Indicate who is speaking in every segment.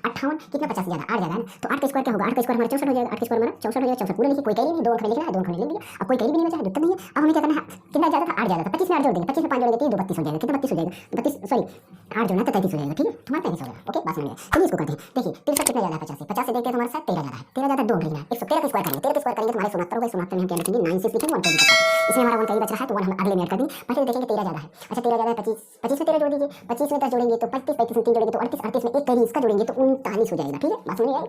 Speaker 1: 58 कितना 50 ज़्यादा 8 ज़्यादा है ना, तो 8 का स्क्वायर क्या होगा, 8 का स्क्वायर हमारा 64 हो जाएगा, 8 का स्क्वायर हमारा 64 हो जाएगा, 64 पूरा लिखिए, कोई कैरी नहीं, 2 अंक में लिखना है, 2 अंक में लिख दिया। अब कोई कैरी भी नहीं बचा है, दिक्कत नहीं है। अब हमें क्या करना है, कितना ज़्यादा था, 8 ज़्यादा था, 25 में 8 जोड़ देंगे, 25 में 5 जोड़ देते हैं, 2 32 हो जाएगा, कितना 32 हो जाएगा, 32 सॉरी 8 जोड़ना तो 33 हो जाएगा, ठीक है, तुम्हारा 33 हो जाएगा। ओके, बात समझ गए। चलिए इसको करते हैं, देखिए 63 कितना ज़्यादा है 50 से, 50 से देखते हैं तो हमारे साथ 13 ज़्यादा है, 13 ज़्यादा 2 अंक लिखना है, 113 का स्क्वायर करेंगे, 13 का स्क्वायर करेंगे तो हमारे 69 होगा, 69 में हम क्या लिखेंगे 9 से लिखेंगे 1 कैरी बचता है, इसमें हमारा 1 कैरी बच रहा है तो 1 हम अगले में ऐड कर देंगे। पहले देखेंगे 13 ज़्यादा है, अच्छा 13 ज़्यादा है 25, 25 में 13 जोड़ दीजिए, 25 में 10 जोड़ेंगे तो 35, 35 में 3 जोड़ेंगे तो 38, 38 में 1 कैरी इसका जोड़ेंगे तो 39 हो जाएगा, ठीक है, बात समझ में आई।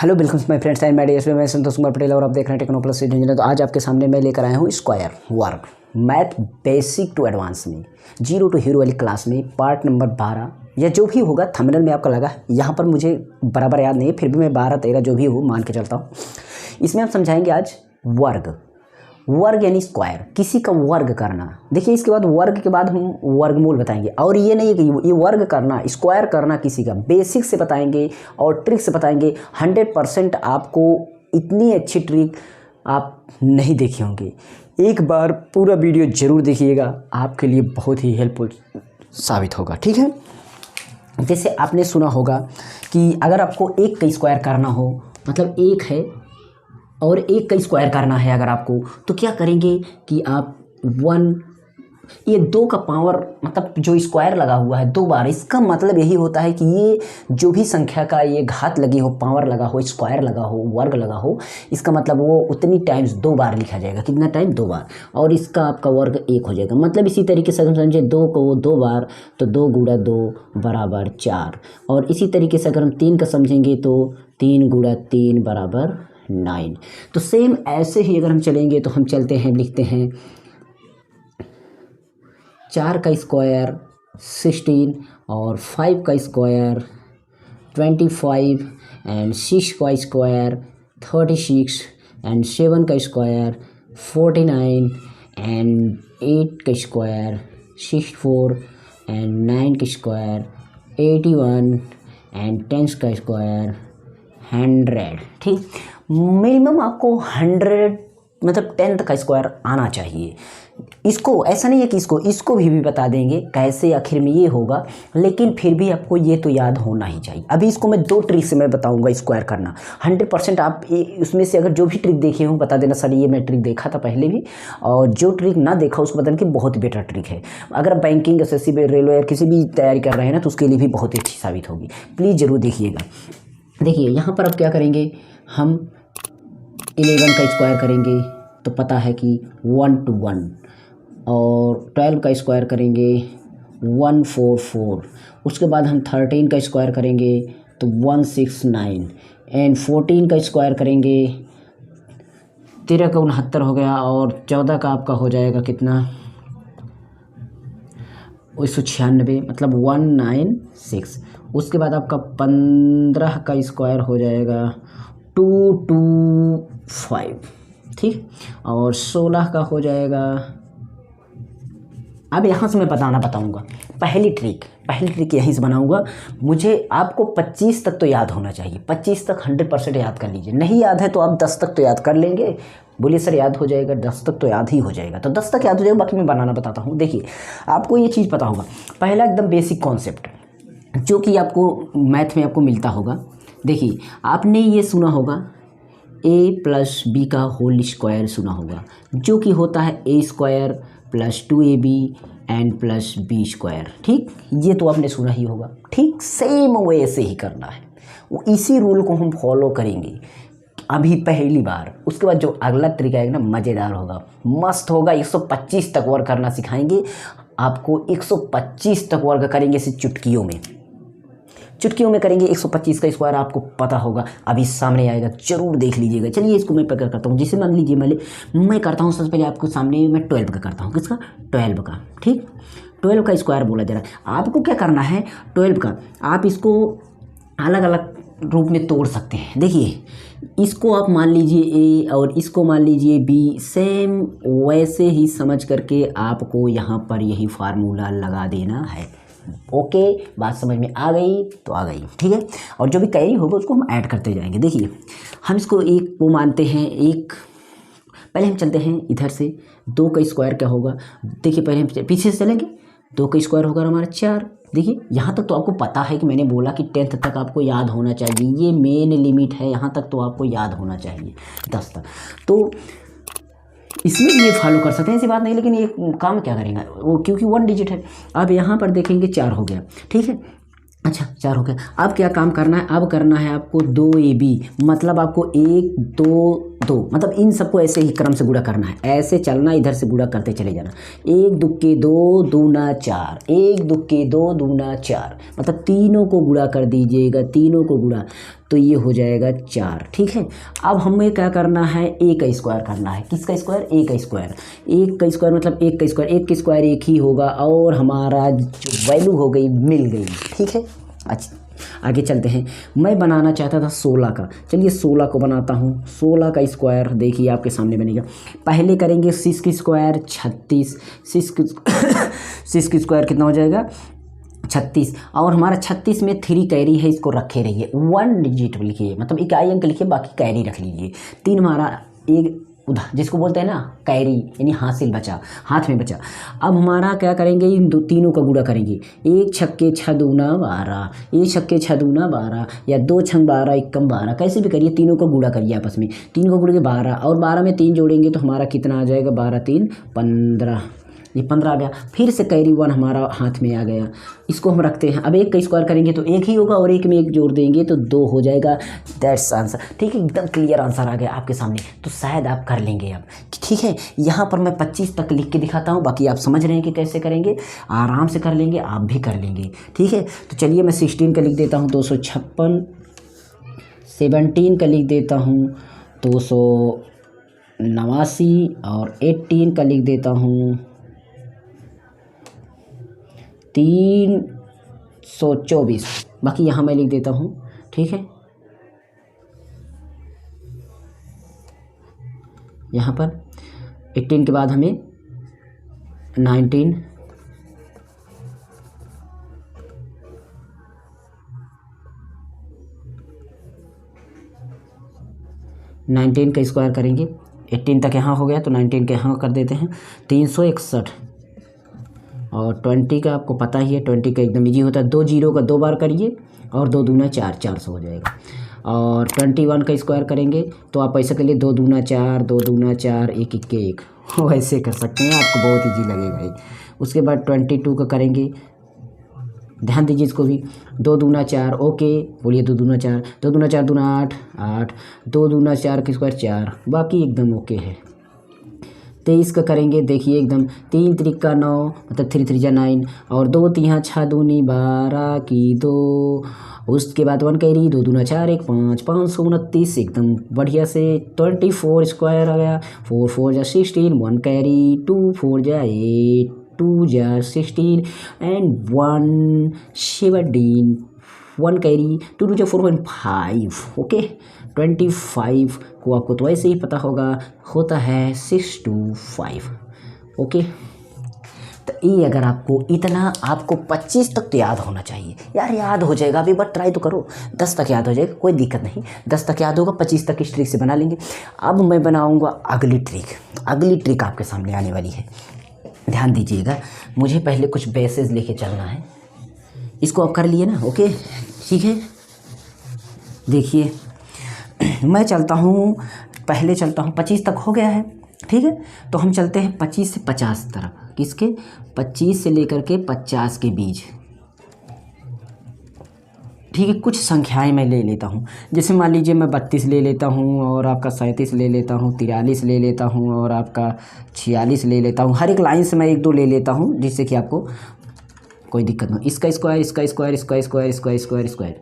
Speaker 2: Hello welcome my friends and मेडियस में मैं संतोष कुमार पटेल और आप देख रहे हैं टेक्नो प्लस इंजीनियर। तो आज आपके सामने मैं लेकर आया हूँ स्क्वायर वर्ग मैथ बेसिक टू एडवांस में 0 टू हीरो वाली क्लास में पार्ट नंबर 12 या जो भी होगा थंबनेल में आपका लगा, यहाँ पर मुझे बराबर याद नहीं है, फिर भी मैं 12 13 जो भी हो मान के चलता हूँ। इसमें हम समझाएंगे आज वर्ग, वर्ग यानी स्क्वायर, किसी का वर्ग करना। देखिए इसके बाद वर्ग के बाद हम वर्गमूल बताएंगे, और ये नहीं है कि ये वर्ग करना स्क्वायर करना किसी का, बेसिक से बताएंगे और ट्रिक से बताएंगे। 100% आपको इतनी अच्छी ट्रिक आप नहीं देखे होंगे, एक बार पूरा वीडियो ज़रूर देखिएगा, आपके लिए बहुत ही हेल्पफुल साबित होगा, ठीक है। जैसे आपने सुना होगा कि अगर आपको एक का स्क्वायर करना हो, मतलब एक है और एक का स्क्वायर करना है अगर आपको, तो क्या करेंगे कि आप 1 ये 2 का पावर मतलब जो स्क्वायर लगा हुआ है 2 बार, इसका मतलब यही होता है कि ये जो भी संख्या का ये घात लगी हो, पावर लगा हो, स्क्वायर लगा हो, वर्ग लगा हो, इसका मतलब वो उतनी टाइम्स 2 बार लिखा जाएगा। कितना टाइम 2 बार, और इसका आपका वर्ग 1 हो जाएगा। मतलब इसी तरीके से हम समझे 2 को 2 बार तो 2 गुणा 2 बराबर 4, और इसी तरीके से अगर हम 3 का समझेंगे तो 3 गुणा 3 बराबर 9। तो सेम ऐसे ही अगर हम चलेंगे तो हम चलते हैं, लिखते हैं 4 का स्क्वायर 16 और 5 का स्क्वायर 25 एंड 6 का स्क्वायर 36 एंड 7 का स्क्वायर 49 एंड 8 का स्क्वायर 64 एंड 9 का स्क्वायर 81 एंड 10 का स्क्वायर 100। ठीक, मिनिमम आपको 100 मतलब 10 का स्क्वायर आना चाहिए। इसको ऐसा नहीं है कि इसको भी बता देंगे कैसे आखिर में ये होगा, लेकिन फिर भी आपको ये तो याद होना ही चाहिए। अभी इसको मैं 2 ट्रिक से मैं बताऊंगा स्क्वायर करना। 100% आप उसमें से अगर जो भी ट्रिक देखे हो बता देना सर ये मैं ट्रिक देखा था पहले भी, और जो ट्रिक ना देखा उसको बताना कि बहुत ही बेटर ट्रिक है। अगर आप बैंकिंग एसएससी रेलवे या किसी भी तैयारी कर रहे हैं ना तो उसके लिए भी बहुत ही अच्छी साबित होगी। प्लीज़ ज़रूर देखिएगा। देखिए यहाँ पर आप क्या करेंगे, हम 11 का स्क्वायर करेंगे तो पता है कि 1 to 1, और 12 का स्क्वायर करेंगे 144, उसके बाद हम 13 का स्क्वायर करेंगे तो 169 एंड 14 का स्क्वायर करेंगे 13 का 69 हो गया, और 14 का आपका हो जाएगा कितना 196 मतलब 196। उसके बाद आपका 15 का स्क्वायर हो जाएगा 225, ठीक, और 16 का हो जाएगा। अब यहाँ से मैं बताऊँगा पहली ट्रिक यहीं से बनाऊँगा। मुझे आपको 25 तक तो याद होना चाहिए, 25 तक 100% याद कर लीजिए। नहीं याद है तो आप 10 तक तो याद कर लेंगे। बोलिए सर याद हो जाएगा, 10 तक तो याद ही हो जाएगा, तो 10 तक याद हो जाएगा, बाकी मैं बनाना बताता हूँ। देखिए आपको ये चीज़ पता होगा, पहला एकदम बेसिक कॉन्सेप्ट जो कि आपको मैथ में आपको मिलता होगा। देखिए आपने ये सुना होगा a प्लस बी का होल स्क्वायर सुना होगा, जो कि होता है a square plus 2ab and plus b square. ठीक, ये तो आपने सुना ही होगा। ठीक, सेम वैसे ही करना है, वो इसी रूल को हम फॉलो करेंगे अभी पहली बार। उसके बाद जो अगला तरीका है ना मज़ेदार होगा, मस्त होगा। 125 तक वर्क करना सिखाएंगे आपको, 125 तक वर्क करेंगे इसे चुटकियों में करेंगे। 125 का स्क्वायर आपको पता होगा, अभी सामने आएगा, जरूर देख लीजिएगा। चलिए इसको मैं पकड़ करता हूँ। जैसे मान लीजिए मैं करता हूँ, सबसे पहले आपको सामने मैं 12 का करता हूँ। किसका? 12 का। ठीक, 12 का स्क्वायर बोला जा रहा है। आपको क्या करना है, 12 का आप इसको अलग अलग रूप में तोड़ सकते हैं। देखिए इसको आप मान लीजिए ए और इसको मान लीजिए बी, सेम वैसे ही समझ करके आपको यहाँ पर यही फार्मूला लगा देना है। ओके, बात समझ में आ गई तो आ गई, ठीक है। और जो भी कैरी होगा उसको हम ऐड करते जाएंगे। देखिए हम इसको एक को मानते हैं एक, पहले हम चलते हैं इधर से। 2 का स्क्वायर क्या होगा, देखिए पहले हम पीछे से चलेंगे। 2 का स्क्वायर होगा हमारा 4, देखिए यहाँ तक तो आपको पता है कि मैंने बोला कि 10th तक आपको याद होना चाहिए, ये मेन लिमिट है, यहाँ तक तो आपको याद होना चाहिए 10 तक। तो इसमें भी ये फॉलो कर सकते हैं, ऐसी बात नहीं, लेकिन ये काम क्या करेंगे वो, क्योंकि 1 डिजिट है। अब यहाँ पर देखेंगे 4 हो गया, ठीक है। अच्छा 4 हो गया। अब क्या काम करना है, अब करना है आपको 2AB, मतलब आपको 1 2 2, मतलब इन सबको ऐसे ही क्रम से गुणा करना है, ऐसे चलना, इधर से गुणा करते चले जाना। 1 दुक्के 2 दूना 4, 1 दुक्के 2 दूना 4, मतलब तीनों को गुणा कर दीजिएगा, तीनों को गुणा, तो ये हो जाएगा 4, ठीक है। अब हमें क्या करना है, A का स्क्वायर करना है। किसका स्क्वायर, A का स्क्वायर। 1 का स्क्वायर मतलब 1 का स्क्वायर, 1 का स्क्वायर 1 ही होगा, और हमारा जो वैल्यू हो गई मिल गई, ठीक है। अच्छा आगे चलते हैं। मैं बनाना चाहता था 16 का, चलिए 16 को बनाता हूँ। 16 का स्क्वायर देखिए आपके सामने बनेगा। पहले करेंगे 6 की स्क्वायर 36, 6 की स्क्वायर कितना हो जाएगा 36, और हमारा 36 में 3 कैरी है, इसको रखे रहिए। 1 डिजिट लिखिए, मतलब इकाई अंक लिखिए, बाकी कैरी रख लीजिए। 3 हमारा एक उधर जिसको बोलते हैं ना कैरी, यानी हासिल बचा, हाथ में बचा। अब हमारा क्या करेंगे, इन तीनों का गुणा करेंगे। 1 छक्के 6 दूना 12, 1 छक्के 6 दूना 12, या 2 छंग 12 एकम 12, कैसे भी करिए, तीनों को गुणा करिए आपस में। 3 को गुणा 12, और 12 में 3 जोड़ेंगे तो हमारा कितना आ जाएगा, 12 3 15, ये 15 आ गया। फिर से कैरी 1 हमारा हाथ में आ गया, इसको हम रखते हैं। अब 1 का स्क्वायर करेंगे तो 1 ही होगा, और 1 में 1 जोड़ देंगे तो 2 हो जाएगा। दैट्स आंसर, ठीक है, एकदम क्लियर आंसर आ गया आपके सामने। तो शायद आप कर लेंगे अब, ठीक है। यहाँ पर मैं 25 तक लिख के दिखाता हूँ, बाकी आप समझ रहे हैं कि कैसे करेंगे, आराम से कर लेंगे, आप भी कर लेंगे, ठीक है। तो चलिए मैं 16 का लिख देता हूँ 256, 17 का लिख देता हूँ 289, और 18 का लिख देता हूँ 324, बाकी यहाँ मैं लिख देता हूँ, ठीक है। यहाँ पर 18 के बाद हमें 19, 19 का स्क्वायर करेंगे। 18 तक यहाँ हो गया, तो 19 का यहाँ कर देते हैं 361, और 20 का आपको पता ही है, 20 का एकदम इजी होता है, 2 जीरो का 2 बार करिए, और 2 दूना 4, 400 हो जाएगा। और 21 का स्क्वायर करेंगे तो आप ऐसा करिए, 2 दूना 4, 2 दूना 4, 1 1 1, वैसे कर सकते हैं, आपको बहुत ईजी लगेगा ये। उसके बाद 22 का करेंगे, ध्यान दीजिए इसको भी, 2 दूना 4, ओके बोलिए, 2 दूना 4, 2 दूना 4 दूना 8 8, 2 दूना 4 का स्क्वायर 4, बाकी एकदम ओके है। 23 का करेंगे, देखिए एकदम 3 त्रिका 9, मतलब 3 3 9, और 2 3 6 दूनी 12 की 2, उसके बाद 1 कैरी, 2 दूना 4 1 5, 529 एकदम बढ़िया से। 24 स्क्वायर आ गया, 4 4 जा 16, 1 कैरी, 2 4 जा 8, 2 जा 16, एंड 1 17, 1 कैरी, 2 2 जा 4.5, ओके। 25 को आपको तो ऐसे ही पता होगा, होता है 6 to 5, ओके। तो ये अगर आपको इतना, आपको 25 तक तो याद होना चाहिए यार, याद हो जाएगा, अभी बस ट्राई तो करो, 10 तक याद हो जाएगा, कोई दिक्कत नहीं, 10 तक याद होगा, 25 तक इस ट्रिक से बना लेंगे। अब मैं बनाऊंगा अगली ट्रिक आपके सामने आने वाली है, ध्यान दीजिएगा। मुझे पहले कुछ बेसेस लेके चलना है, इसको आप कर लिए ना, ओके ठीक है। देखिए मैं चलता हूँ, पहले चलता हूँ 25 तक हो गया है, ठीक है। तो हम चलते हैं 25 से 50 तरफ, किसके 25 से लेकर के 50 के बीच, ठीक है। कुछ संख्याएं मैं ले लेता हूँ, जैसे मान लीजिए मैं 32 ले लेता हूँ, और आपका 37 ले लेता हूँ, 43 ले लेता हूँ, और आपका 46 ले लेता हूँ। हर एक लाइन से मैं 1 2 ले लेता हूँ, जिससे कि आपको कोई दिक्कत ना। इसका स्क्वायर, इसका स्क्वायर, इसका स्क्वायर, इसका स्क्वायर, स्क्वायर।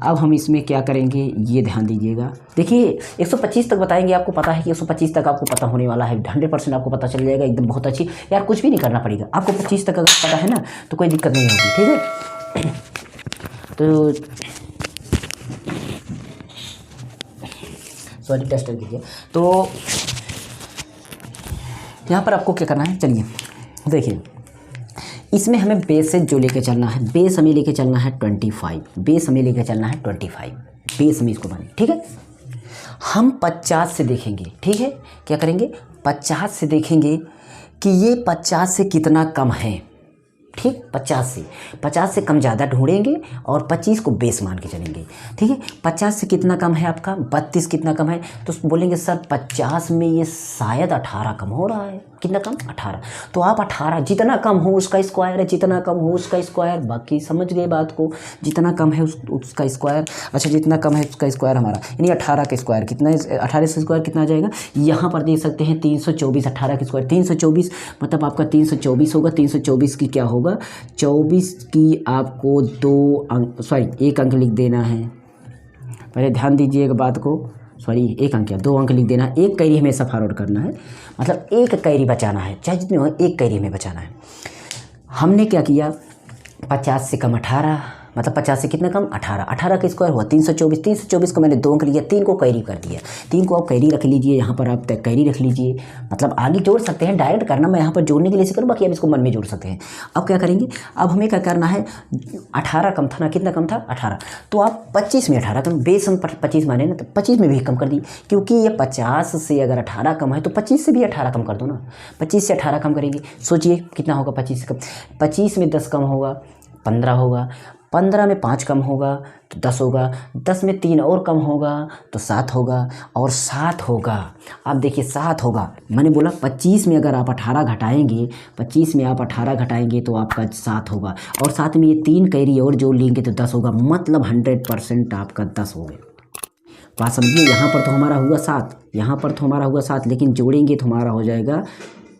Speaker 2: अब हम इसमें क्या करेंगे, ये ध्यान दीजिएगा। देखिए 125 तक बताएंगे, आपको पता है कि 125 तक आपको पता होने वाला है, 100% आपको पता चल जाएगा, एकदम बहुत अच्छी यार, कुछ भी नहीं करना पड़ेगा आपको। 25 तक अगर पता है ना तो कोई दिक्कत नहीं होगी, ठीक है। तो सॉरी टेस्टर कीजिए। तो यहाँ पर आपको क्या करना है, चलिए देखिए, इसमें हमें बेस जो लेके चलना है, बेस हमें लेके चलना है 25, बेस हमें लेके चलना है 25, बेस हमें इसको बने, ठीक है। हम 50 से देखेंगे, ठीक है, क्या करेंगे 50 से देखेंगे कि ये 50 से कितना कम है, ठीक, 50 से कम ज़्यादा ढूंढेंगे और 25 को बेस मान के चलेंगे। ठीक है, 50 से कितना कम है आपका, 32 कितना कम है, तो बोलेंगे सर 50 में ये शायद 18 कम हो रहा है। कितना कम, 18। तो आप 18 जितना कम हो उसका स्क्वायर है, जितना कम हो उसका स्क्वायर। बाकी समझ गए बात को, जितना कम है उसका स्क्वायर। अच्छा, जितना कम है उसका स्क्वायर हमारा, यानी 18 का स्क्वायर कितना है, 18 का स्क्वायर कितना आ जाएगा, यहाँ पर देख सकते हैं 324। 18 का स्क्वायर 324, मतलब आपका 324 होगा। 324 की क्या होगा, 24 की आपको 1 अंक लिख देना है। पहले ध्यान दीजिएगा बात को, सॉरी 1 अंक या 2 अंक लिख देना है। एक कैरी हमेशा फॉरवर्ड करना है, मतलब एक कैरी बचाना है, चाहे जितने हो एक कैरी हमें बचाना है। हमने क्या किया, 50 से कम 18, मतलब 50 से कितना कम, 18। 18 का स्क्वायर हुआ 324। 324 को मैंने 2 अंक लिया, 3 को कैरी कर दिया। 3 को आप कैरी रख लीजिए, यहाँ पर आप कैरी रख लीजिए, मतलब आगे जोड़ सकते हैं, डायरेक्ट करना मैं यहाँ पर जोड़ने के लिए करूँ, बाकी आप इसको मन में जोड़ सकते हैं। अब क्या करेंगे, अब हमें क्या करना है, 18 कम था ना, कितना कम था, 18। तो आप 25 में 18 कम, बेस हम 25 माने ना, तो 25 में भी कम कर दी, क्योंकि ये 50 से अगर 18 कम है तो 25 से भी 18 कम कर दो ना। 25 से 18 कम करेंगे, सोचिए कितना होगा 25 से कम। 25 में 10 कम होगा, 15 होगा। 15 में 5 कम होगा तो 10 होगा। 10 में 3 और कम होगा तो 7 होगा, और 7 होगा। आप देखिए 7 होगा, मैंने बोला 25 में अगर आप 18 घटाएंगे, 25 में आप 18 घटाएंगे तो आपका 7 होगा, और साथ में ये 3 कैरी और जोड़ लेंगे तो 10 होगा, मतलब 100% आपका 10 हो गया। बात समझिए, यहाँ पर तो हमारा हुआ 7, यहाँ पर तो हमारा हुआ 7, लेकिन जोड़ेंगे तो हमारा हो जाएगा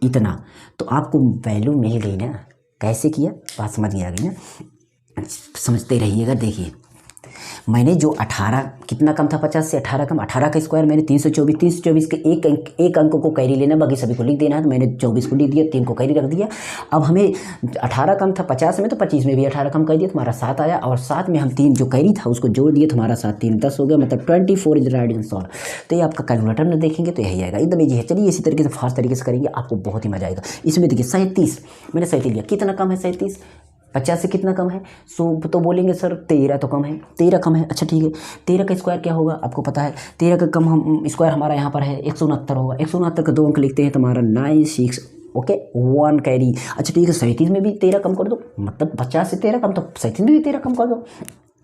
Speaker 2: इतना। तो आपको वैल्यू मिल गई ना, कैसे किया, बात समझ में आ गई ना, समझते रहिएगा। देखिए मैंने जो 18 कितना कम था, 50 से 18 कम, 18 का स्क्वायर मैंने 324। 324 के एक अंक को कैरी लेना, बाकी सभी को लिख देना है, तो मैंने 24 को लिख दिया, 3 को कैरी रख दिया। अब हमें 18 कम था 50 में, तो 25 में भी 18 कम कर दिया, तुम्हारा 7 आया, और 7 में हम 3 जो कैरी था उसको जोड़ दिए, तुम्हारा 7 3 10 हो गया, मतलब 24 इज राइट आंसर। तो ये आपका कैलकुलेटर में देखेंगे तो यही आएगा, एकदम ईजी है। चलिए इसी तरीके से फास्ट तरीके से करेंगे, आपको बहुत ही मजा आएगा। इसमें देखिए 37, मैंने 37 लिया, कितना कम है 37, 50 से कितना कम है, तो बोलेंगे सर 13 तो कम है, 13 कम है। अच्छा ठीक है, 13 का स्क्वायर क्या होगा आपको पता है, 13 का कम हम स्क्वायर हमारा यहाँ पर है 169 होगा। 169 का 2 अंक लिखते हैं, तुम्हारा 96, ओके 1 कैरी। अच्छा ठीक है, 37 में भी 13 कम कर दो, मतलब 50 से 13 कम, तो 37 में भी 13 कम कर दो।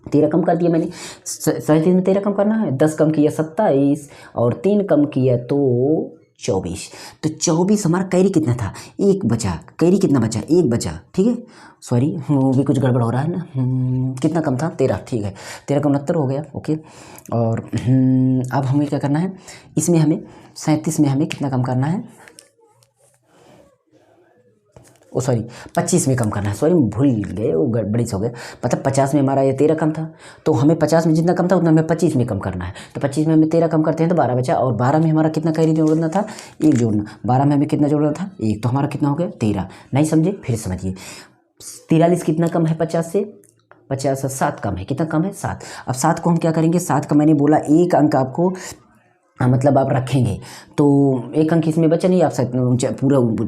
Speaker 2: 13 कम कर दिया मैंने, 37 में 13 कम करना है, 10 कम किया 27, और 3 कम किया तो 24। तो 24 हमारा कैरी कितना था, 1 बचा। कैरी कितना बचा, 1 बचा, ठीक है, सॉरी वो भी कुछ गड़बड़ हो रहा है ना। कितना कम था, 13, ठीक है, 13 का 69 हो गया, ओके। और अब हमें क्या करना है, इसमें हमें 37 में हमें कितना कम करना है, ओ सॉरी 25 में कम करना है, सॉरी भूल गए, वो गड़बड़ी से हो गया। मतलब 50 में हमारा ये 13 कम था, तो हमें 50 में जितना कम था उतना हमें 25 में कम करना है। तो 25 में हमें 13 कम करते हैं तो 12 बचा, और 12 में हमारा कितना कैरी जोड़ना था, 1 जोड़ना। 12 में हमें कितना जोड़ना था, 1, तो हमारा कितना हो गया 13। नहीं समझे, फिर समझिए। 43 कितना कम है 50 से, 50 से 7 कम है, कितना कम है 7। अब 7 को हम क्या करेंगे, 7 का मैंने बोला 1 अंक आपको मतलब आप रखेंगे, तो 1 अंक इसमें बचा नहीं, आप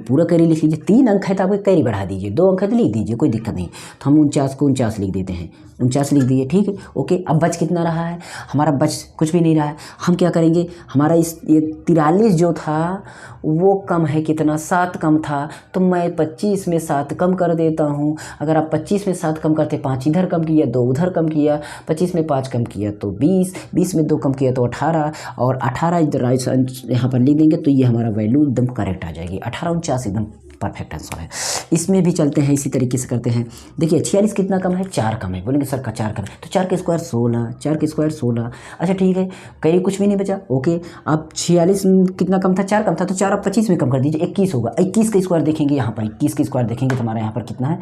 Speaker 2: पूरा कैरी लिख लीजिए। 3 अंक है तो आप कैरी बढ़ा दीजिए, 2 अंक है तो लिख दीजिए, कोई दिक्कत नहीं। तो हम 49 को 49 लिख देते हैं, 49 लिख दिए, ठीक है, ओके। अब बच कितना रहा है हमारा, बच कुछ भी नहीं रहा है। हम क्या करेंगे, हमारा ये 43 जो था वो कम है, कितना 7 कम था, तो मैं 25 में 7 कम कर देता हूँ। अगर आप 25 में 7 कम करते, 5 इधर कम किया, 2 उधर कम किया, 25 में 5 कम किया तो 20, 20 में 2 कम किया तो 18, और 18 इधर राइट यहाँ पर लिख देंगे तो ये हमारा वैल्यू एकदम करेक्ट आ जाएगी। 1849 एकदम परफेक्ट आंसर है। इसमें भी चलते हैं, इसी तरीके से करते हैं। देखिए 46 कितना कम है, 4 कम है, बोलेंगे सर का 4 कम है, तो 4 के स्क्वायर 16, 4 के स्क्वायर 16। अच्छा ठीक है, कहीं कुछ भी नहीं बचा, ओके। अब 46 कितना कम था, 4 कम था, तो 4 आप 25 में कम कर दीजिए, 21 होगा। 21 का स्क्वायर देखेंगे, यहाँ पर 21 का स्क्वायर देखेंगे तो हमारा यहाँ पर कितना है,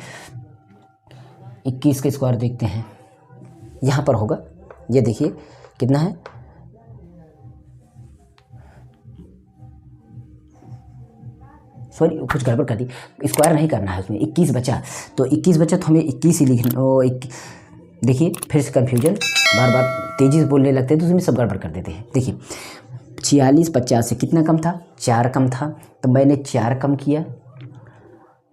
Speaker 2: 21 का स्क्वायर देखते हैं, यहाँ पर होगा, ये देखिए कितना है, सॉरी कुछ गड़बड़ कर दी, स्क्वायर नहीं करना है उसमें, 21 बचा, तो 21 बचा तो हमें 21 ही लिखना। देखिए फिर से कन्फ्यूजन, बार बार तेज़ी से बोलने लगते हैं तो उसमें सब गड़बड़ कर देते हैं। देखिए 46 50 से कितना कम था, 4 कम था, तो मैंने 4 कम किया,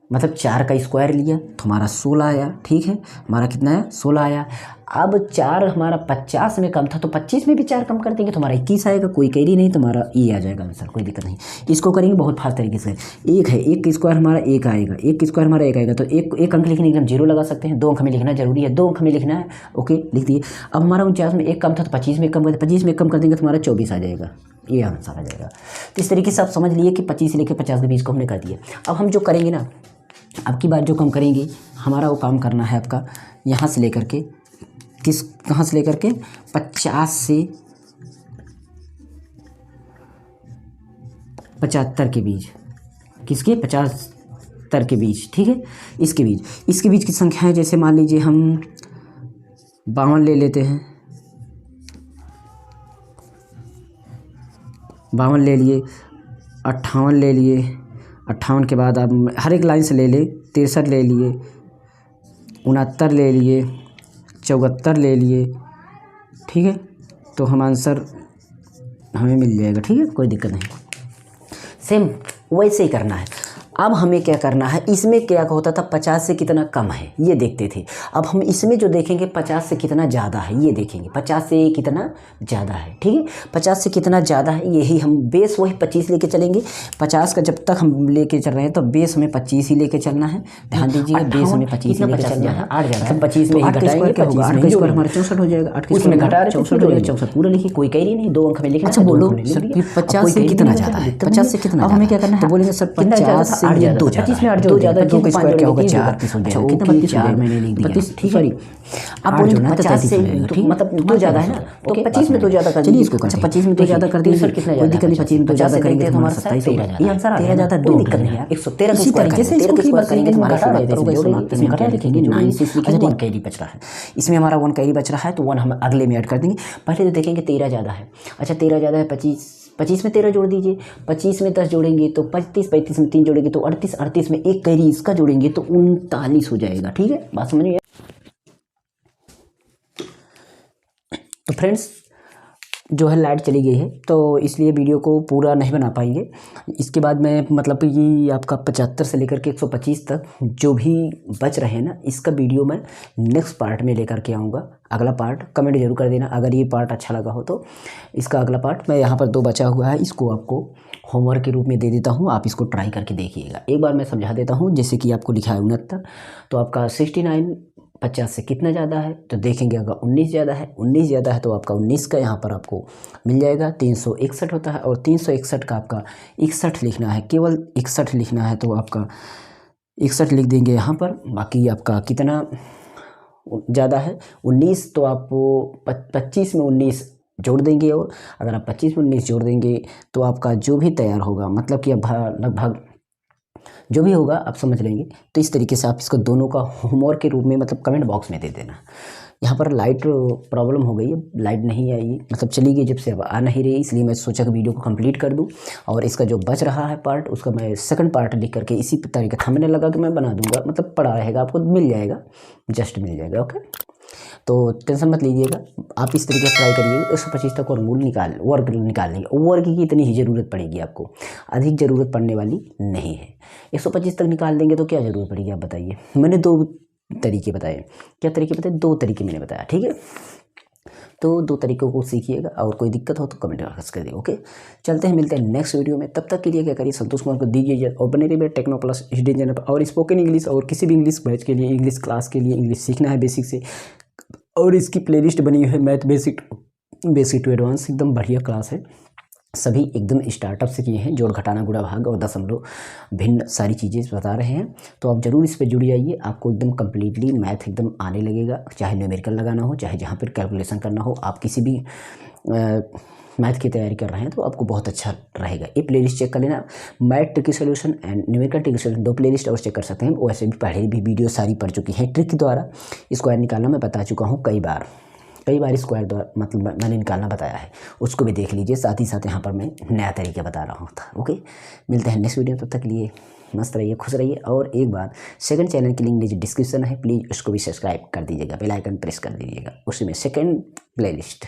Speaker 2: मतलब 4 का स्क्वायर लिया तो हमारा 16 आया, ठीक है, हमारा कितना है 16 आया। अब 4 हमारा 50 में कम था तो 25 में भी 4 कम कर देंगे तो हमारा 21 आएगा, कोई कैरी नहीं, तुम्हारा ये आ जाएगा आंसर, कोई दिक्कत नहीं। इसको करेंगे बहुत फास्ट तरीके से। एक है, एक स्क्वायर हमारा एक आएगा, एक स्क्वायर हमारा एक आएगा, तो एक अंक लिखने के लिए हम 0 लगा सकते हैं। 2 अंक में लिखना जरूरी है, 2 अंक में लिखना है, ओके लिख दिए। अब हमारा 49 में एक कम था तो 25 में कम कर, 25 में कम कर देंगे तो हमारा 24 आ जाएगा, ये आंसर आ जाएगा। तो इस तरीके से आप समझ लिए कि 25 से लेकर 50 के बीच को हमने कर दिया। अब हम जो करेंगे ना, अब की बार जो कम करेंगे, हमारा वो काम करना है आपका यहाँ से लेकर के कहाँ से लेकर के 50 से 75 के बीच, किसके 75 के बीच, ठीक है, इसके बीच की संख्या है। जैसे मान लीजिए हम 52 ले लेते हैं, 52 ले लिए, 58 ले लिए, 58 के बाद आप हर एक लाइन से ले ले, 63 ले लिए, 69 ले लिए, 74 ले लिए, ठीक है, तो हम आंसर हमें मिल जाएगा, ठीक है, कोई दिक्कत नहीं। सेम वैसे ही करना है। अब हमें क्या करना है, इसमें क्या होता था 50 से कितना कम है ये देखते थे। अब हम इसमें जो देखेंगे 50 से कितना ज़्यादा है ये देखेंगे, 50 से कितना ज़्यादा है, ठीक है, 50 से कितना ज़्यादा है, यही हम बेस वही 25 लेके चलेंगे। 50 का जब तक हम लेके चल रहे हैं तो बेस हमें 25 ही लेके चलना है, ध्यान दीजिए, बेस हमें 25 लेके चलना है। 8 ज़्यादा है, 25 में ही घटाएंगे, क्या होगा, 8 का स्क्वायर हमारा 64 हो जाएगा, 8 उसमें घटा रहे 64 हो जाएगा, 64 पूरा लिखिए, कोई कह रही नहीं, 2 अंक में लिखना। अच्छा बोलो 50 से कितना ज़्यादा है, 50 से कितना, अब हमें क्या करना है, तो बोलेंगे सर 50 से 2 ज़्यादा, 2 का स्क्वायर क्या होगा 4, अच्छा ओके 4 मैंने लिख दिया, ठीक है। अब बोलिए 50 से मतलब 2 ज़्यादा है ना, तो 25 में 2 ज़्यादा कर दिए इसको, अच्छा 25 में 2 ज़्यादा कर दिए, कोई दिक्कत नहीं, 25 में 2 ज़्यादा करेंगे तो हमारा 27 होगा, ये आंसर 13 ज़्यादा, 2 दिक्कत नहीं यार, 113 इसी तरीके से इसको की बात करेंगे तो घटा रहे थे, इसमें घटा लिखेंगे 9 से लिखेंगे, 1 कैरी बच रहा है, इसमें हमारा 1 कैरी बच रहा है, तो 1 हम अगले में ऐड कर देंगे। पहले तो देखेंगे 13 ज़्यादा है, अच्छा 13 ज़्यादा है, 25 में 13 जोड़ दीजिए, 25 में 10 जोड़ेंगे तो 35 में 3 जोड़ेंगे तो 38 में 1 कैरी इसका जोड़ेंगे तो 39 हो जाएगा, ठीक है, बात समझ में। तो फ्रेंड्स जो है लाइट चली गई है तो इसलिए वीडियो को पूरा नहीं बना पाएंगे। इसके बाद मैं मतलब कि आपका 75 से लेकर के 125 तक जो भी बच रहे हैं ना, इसका वीडियो मैं नेक्स्ट पार्ट में लेकर के आऊँगा। अगला पार्ट कमेंट जरूर कर देना अगर ये पार्ट अच्छा लगा हो तो। इसका अगला पार्ट मैं यहाँ पर 2 बचा हुआ है, इसको आपको होमवर्क के रूप में दे देता हूँ, आप इसको ट्राई करके देखिएगा। एक बार मैं समझा देता हूँ, जैसे कि आपको लिखा है 69, तो आपका 69 50 से कितना ज़्यादा है, तो देखेंगे अगर 19 ज़्यादा है, 19 ज़्यादा है तो आपका 19 का यहाँ पर आपको मिल जाएगा 361 होता है, और 361 का आपका 61 लिखना है, केवल 61 लिखना है, तो आपका 61 लिख देंगे यहाँ पर। बाकी आपका कितना ज़्यादा है 19, तो आप 25 में 19 जोड़ देंगे, और अगर आप 25 में 19 जोड़ देंगे तो आपका जो भी तैयार होगा, मतलब कि अब लगभग जो भी होगा आप समझ लेंगे। तो इस तरीके से आप इसको दोनों का होमवर्क के रूप में मतलब कमेंट बॉक्स में दे देना। यहाँ पर लाइट प्रॉब्लम हो गई है, लाइट नहीं आई, मतलब चली गई जब से, अब आ नहीं रही, इसलिए मैं सोचा कि वीडियो को कंप्लीट कर दूँ, और इसका जो बच रहा है पार्ट उसका मैं सेकंड पार्ट लिख करके इसी तरीके थंबनेल लगा के मैं बना दूँगा, मतलब पड़ा रहेगा, आपको मिल जाएगा, जस्ट मिल जाएगा, ओके। तो टेंशन मत लीजिएगा, आप इस तरीके से ट्राई करिए। 125 तक और मूल वर्ग निकालने की, वर्ग की इतनी ही ज़रूरत पड़ेगी आपको, अधिक ज़रूरत पड़ने वाली नहीं है। 125 तक निकाल देंगे तो क्या ज़रूरत पड़ेगी आप बताइए। मैंने 2 तरीके बताए, क्या तरीके बताए, 2 तरीके मैंने बताया, ठीक है। तो 2 तरीक़ों को सीखिएगा, और कोई दिक्कत हो तो कमेंट कर दिए, ओके। चलते हैं, मिलते हैं नेक्स्ट वीडियो में, तब तक के लिए क्या करिए, संतोष कुमार को दीजिए और बने रहिए टेक्नो प्लस HD चैनल पर। और स्पोकन इंग्लिश और किसी भी इंग्लिश बैच के लिए, इंग्लिश क्लास के लिए, इंग्लिश सीखना है बेसिक से, और इसकी प्लेलिस्ट बनी हुई है मैथ बेसिक टू एडवांस, एकदम बढ़िया क्लास है, सभी एकदम स्टार्टअप से किए हैं, जोड़ घटाना गुणा भाग और दशमलव भिन्न सारी चीज़ें बता रहे हैं। तो आप ज़रूर इस पर जुड़ जाइए, आपको एकदम कम्प्लीटली मैथ एकदम आने लगेगा, चाहे न्यूमेरिकल लगाना हो, चाहे जहाँ पर कैलकुलेशन करना हो, आप किसी भी मैथ की तैयारी कर रहे हैं तो आपको बहुत अच्छा रहेगा। ये प्लेलिस्ट चेक कर लेना, math trick solution and numerical trick solution, 2 playlist और चेक कर सकते हैं। वैसे भी पहले भी वीडियो सारी पढ़ चुकी हैं, ट्रिक द्वारा स्क्वायर निकालना मैं बता चुका हूँ कई बार स्क्वायर द्वारा मतलब मैंने निकालना बताया है, उसको भी देख लीजिए। साथ ही साथ यहाँ पर मैं नया तरीका बता रहा हूँ था, ओके। मिलते हैं नेक्स्ट वीडियो, तब तक के लिए मस्त रहिए, खुश रहिए। और एक बार सेकंड चैनल की लिंक नीचे डिस्क्रिप्शन है, प्लीज़ उसको भी सब्सक्राइब कर दीजिएगा, बेल आइकन प्रेस कर दीजिएगा, उसमें सेकंड प्लेलिस्ट।